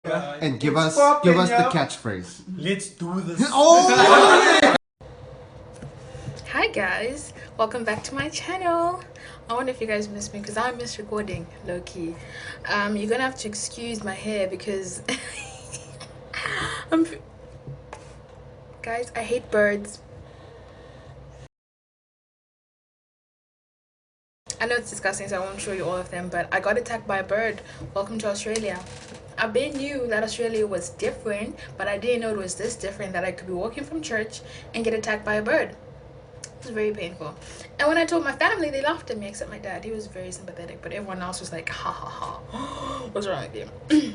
And give us the catchphrase. Let's do this. Oh! Hi guys, welcome back to my channel. I wonder if you guys miss me because I miss recording low-key. You're gonna have to excuse my hair because I'm guys, I hate birds. I know it's disgusting, so I won't show you all of them, but I got attacked by a bird. Welcome to Australia. I been knew that Australia was different, but I didn't know it was this different, that I could be walking from church and get attacked by a bird. It was very painful. And when I told my family, they laughed at me, except my dad. He was very sympathetic, but everyone else was like, ha ha ha. What's wrong with you?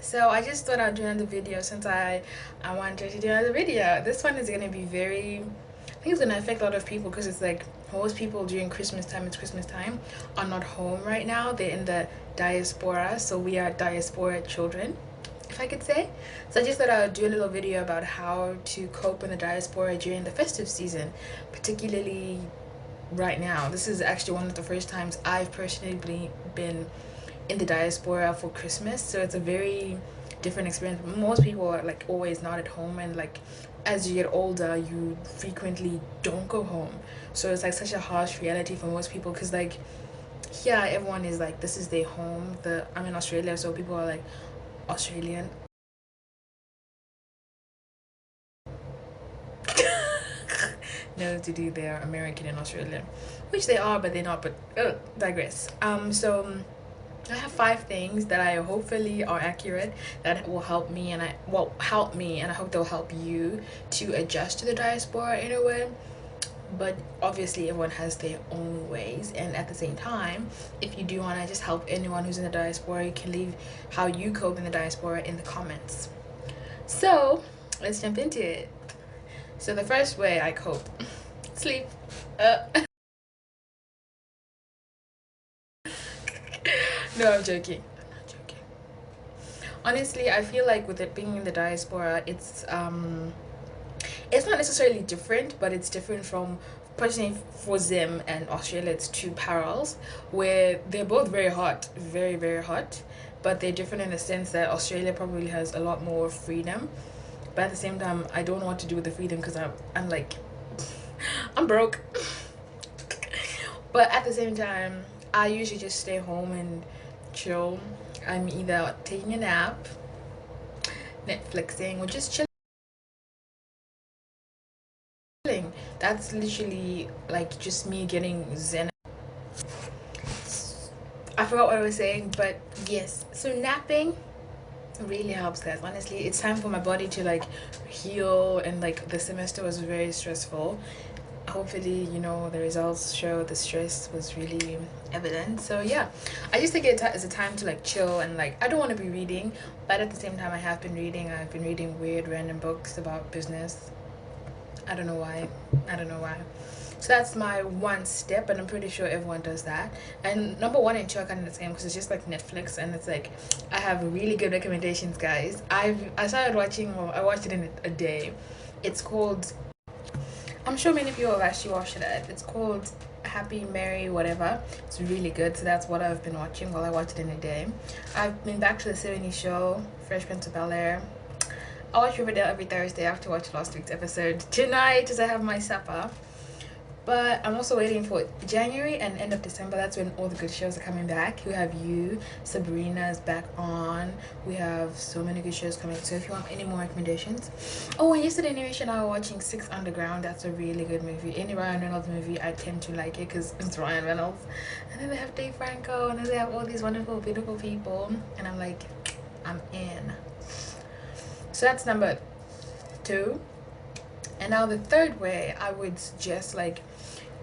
So I just thought I'd do another video since I wanted to do another video. This one is gonna be very, I think it's gonna affect a lot of people because it's like most people during Christmas time are not home right now. They're in the diaspora, so we are diaspora children, if I could say. So I just thought I would do a little video about how to cope in the diaspora during the festive season, particularly right now. This is actually one of the first times I've personally been in the diaspora for Christmas, so it's a very different experience. Most people are like always not at home, and like as you get older you frequently don't go home, so it's like such a harsh reality for most people because like here everyone is like this is their home. I'm in Australia, so people are like Australian. No, to do they're American and Australian, which they are, but they're not. But digress. So I have 5 things that I hopefully are accurate that will help me, and I hope they'll help you to adjust to the diaspora in a way. But obviously everyone has their own ways, and at the same time, if you do want to just help anyone who's in the diaspora, you can leave how you cope in the diaspora in the comments. So let's jump into it. So the first way I cope, sleep. No, I'm joking. I'm not joking. Honestly, I feel like with it being in the diaspora, it's not necessarily different, but it's different from, personally for Zim and Australia, it's 2 parallels where they're both very hot, very, very hot, but they're different in the sense that Australia probably has a lot more freedom, but at the same time, I don't know what to do with the freedom because I'm like, I'm broke. But at the same time, I usually just stay home and chill. I'm either taking a nap, Netflixing, or just chilling. That's literally like just me getting zen. I forgot what I was saying, but yes, so napping really helps, guys. Honestly, it's time for my body to like heal, and like the semester was very stressful. Hopefully, you know, the results show the stress was really evident. So yeah, I just think it as a time to like chill, and like I don't want to be reading, but at the same time I've been reading weird random books about business. I don't know why. So that's my one step, and I'm pretty sure everyone does that. And number 1 and 2 are kind of the same because it's just like Netflix, and it's like I have really good recommendations, guys. I started watching, well, I watched it in a day. It's called, I'm sure many of you have actually watched it. It's called Happy Mary whatever. It's really good, so that's what I've been watching while I watch it in a day. I've been back to the 70s show, Fresh Prince of Bel-Air. I watch Riverdale every Thursday. I have to watch last week's episode tonight as I have my supper. But I'm also waiting for January and end of December. That's when all the good shows are coming back. We have You, Sabrina is back on. We have so many good shows coming. So if you want any more recommendations. Oh, and yesterday Narration I was watching 6 Underground. That's a really good movie. Any Ryan Reynolds movie, I tend to like it because it's Ryan Reynolds. And then they have Dave Franco, and then they have all these wonderful, beautiful people. And I'm like, I'm in. So that's number 2. And now the third way I would suggest like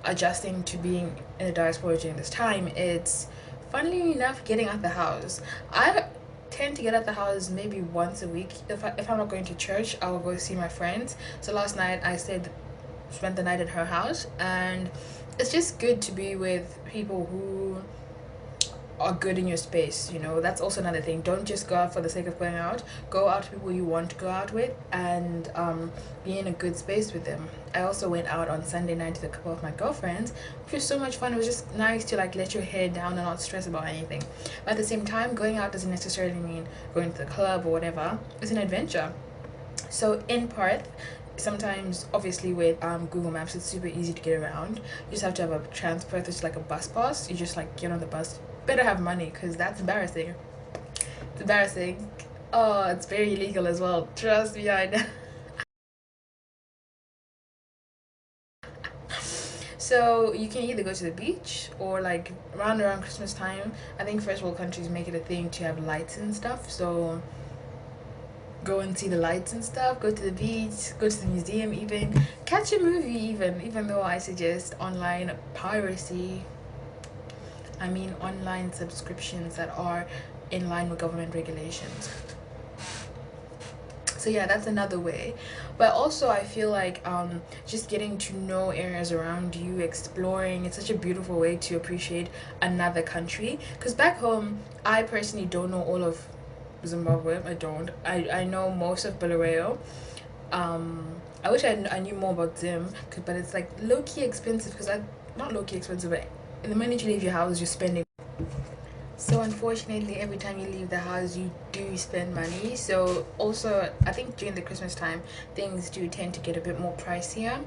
adjusting to being in the diaspora during this time, it's funnily enough getting out the house. I tend to get out the house maybe once a week. If I'm not going to church, I will go see my friends. So last night I spent the night at her house, and it's just good to be with people who are good in your space. You know, that's also another thing. Don't just go out for the sake of going out. Go out to people you want to go out with, and be in a good space with them. I also went out on Sunday night with a couple of my girlfriends, which was so much fun. It was just nice to like let your head down and not stress about anything. But at the same time, going out doesn't necessarily mean going to the club or whatever. It's an adventure. So in Perth, sometimes obviously with Google Maps, it's super easy to get around. You just have to have a transport, which is like a bus pass. You just like get on the bus. Better have money, because that's embarrassing. It's embarrassing. Oh, it's very illegal as well. Trust me, I know. So you can either go to the beach or like around Christmas time. I think first world countries make it a thing to have lights and stuff. So go and see the lights and stuff, go to the beach, go to the museum, even catch a movie, even though I suggest online piracy. I mean online subscriptions that are in line with government regulations. So yeah, that's another way. But also I feel like just getting to know areas around you, exploring, it's such a beautiful way to appreciate another country. Because back home, I personally don't know all of Zimbabwe. I know most of Bulawayo. I wish I knew more about Zim, but it's like low-key expensive, because I not low-key expensive, but the minute you leave your house, you're spending. So unfortunately, every time you leave the house, you do spend money. So also, I think during the Christmas time, things do tend to get a bit more pricier.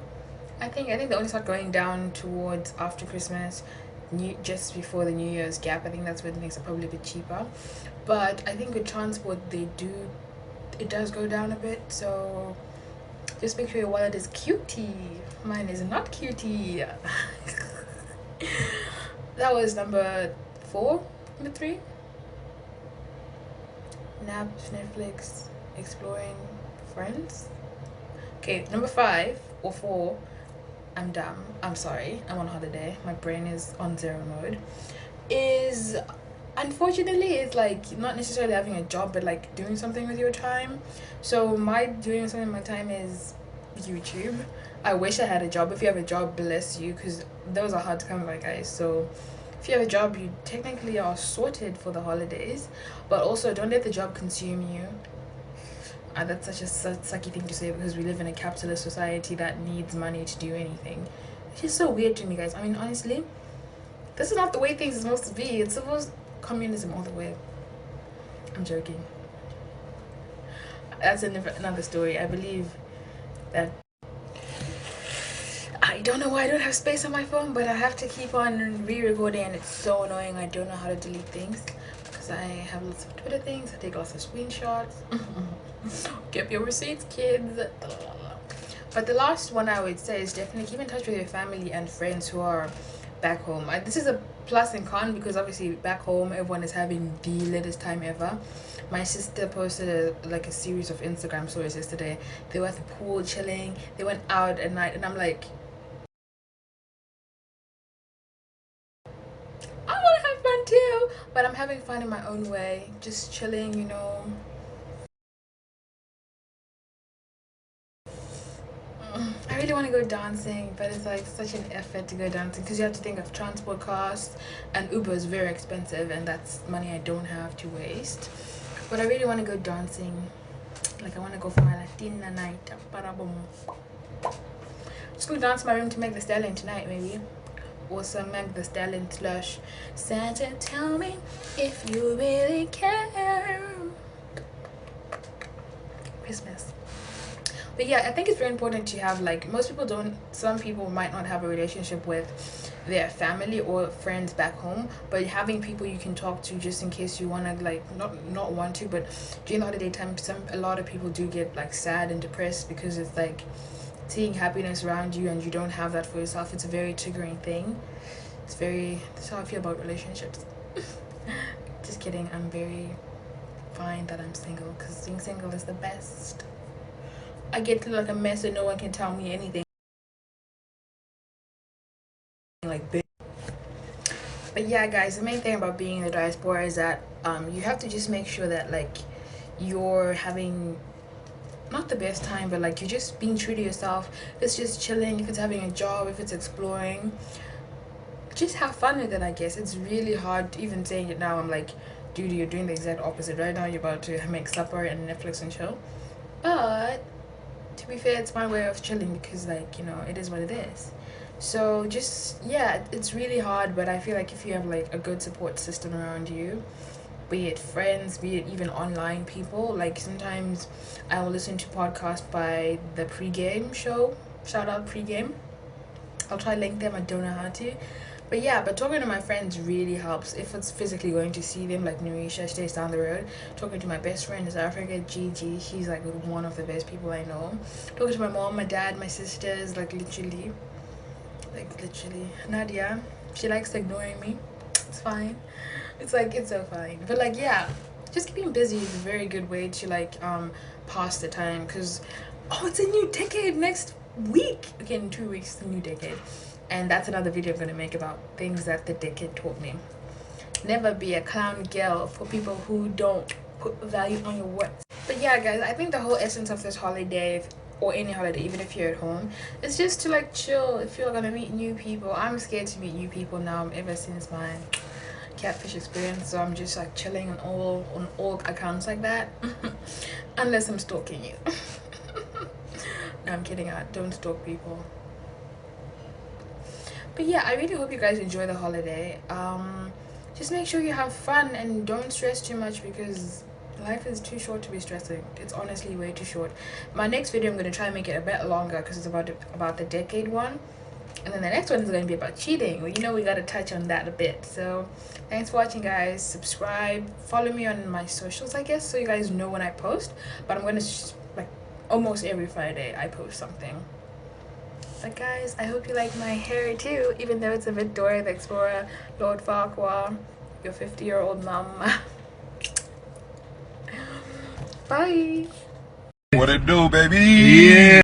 I think they only start going down towards after Christmas, just before the New Year's gap. I think that's when things are probably a bit cheaper. But I think with transport, it does go down a bit. So just make sure your wallet is cutie. Mine is not cutie. That was number 4. Number 3, nap, Netflix, exploring, friends. Okay, number 5 or 4, I'm dumb. I'm sorry. I'm on holiday. My brain is on zero mode. Is unfortunately, it's like not necessarily having a job, but like doing something with your time. So my doing something with my time is YouTube. I wish I had a job. If you have a job, bless you, because those are hard to come by, guys. So if you have a job, you technically are sorted for the holidays, but also don't let the job consume you. That's such a sucky thing to say, because we live in a capitalist society that needs money to do anything. It's just so weird to me, guys. I mean, honestly, this is not the way things are supposed to be. It's supposed communism all the way. I'm joking. That's another story. I believe that I don't know why I don't have space on my phone, but I have to keep on re-recording, and it's so annoying. I don't know how to delete things, because I have lots of Twitter things. I take lots of screenshots. Get your receipts, kids. But the last one I would say is definitely keep in touch with your family and friends who are back home. This is a plus and con, because obviously back home everyone is having the latest time ever. My sister posted a series of Instagram stories yesterday. They were at the pool chilling, they went out at night, and I'm like, I want to have fun too, but I'm having fun in my own way, just chilling, you know. I really want to go dancing, but it's like such an effort to go dancing, because you have to think of transport costs, and Uber is very expensive, and that's money I don't have to waste. But I really want to go dancing. Like, I want to go for my Latina night. Just go dance in my room to Meg the Stallion tonight, maybe. Or some Meg the Stallion slush. Santa, tell me if you really care. Christmas. But yeah, I think it's very important to have, like, some people might not have a relationship with their family or friends back home, but having people you can talk to just in case you want to, like, not want to, but during the holiday time, a lot of people do get like sad and depressed, because it's like seeing happiness around you and you don't have that for yourself. It's a very triggering thing. That's how I feel about relationships. Just kidding. I'm very fine that I'm single, because being single is the best. I get to look like a mess and no one can tell me anything. Like big. But yeah, guys, the main thing about being in the diaspora is that you have to just make sure that, like, you're having not the best time, but like you're just being true to yourself. If it's just chilling, if it's having a job, if it's exploring, just have fun with it, I guess. It's really hard even saying it now. I'm like, dude, you're doing the exact opposite right now. You're about to make supper and Netflix and chill. But to be fair, it's my way of chilling because, like, you know, it is what it is. So just, yeah, it's really hard, but I feel like if you have like a good support system around you, be it friends, be it even online people, like sometimes I will listen to podcasts by the Pregame Show. Shout out Pregame. I'll try to link them. I don't know how to. But yeah, but talking to my friends really helps. If it's physically going to see them, like Nurisha stays down the road. Talking to my best friend in South Africa, Gigi, she's like one of the best people I know. Talking to my mom, my dad, my sisters, like literally. Nadia, she likes ignoring me. It's fine. It's like, it's so fine. But like, yeah, just keeping busy is a very good way to like pass the time. Because, oh, it's a new decade next week. Okay, in 2 weeks, it's a new decade. And that's another video I'm going to make about things that the decade taught me. Never be a clown girl for people who don't put value on your words. But yeah, guys, I think the whole essence of this holiday, or any holiday, even if you're at home, is just to like chill. If you're gonna meet new people, I'm scared to meet new people now ever since my catfish experience, so I'm just like chilling on all accounts like that. Unless I'm stalking you. No, I'm kidding. I don't stalk people. But yeah, I really hope you guys enjoy the holiday. Just make sure you have fun and don't stress too much because life is too short to be stressing. It's honestly way too short. My next video, I'm going to try and make it a bit longer because it's about the decade one. And then the next one is going to be about cheating. Well, you know, we got to touch on that a bit. So thanks for watching, guys. Subscribe. Follow me on my socials, I guess, so you guys know when I post. But I'm going to, like, almost every Friday I post something. But guys, I hope you like my hair too, even though it's a bit Dora the Explorer, Lord Farquhar, your 50-year-old mom. Bye. What it do, baby? Yeah.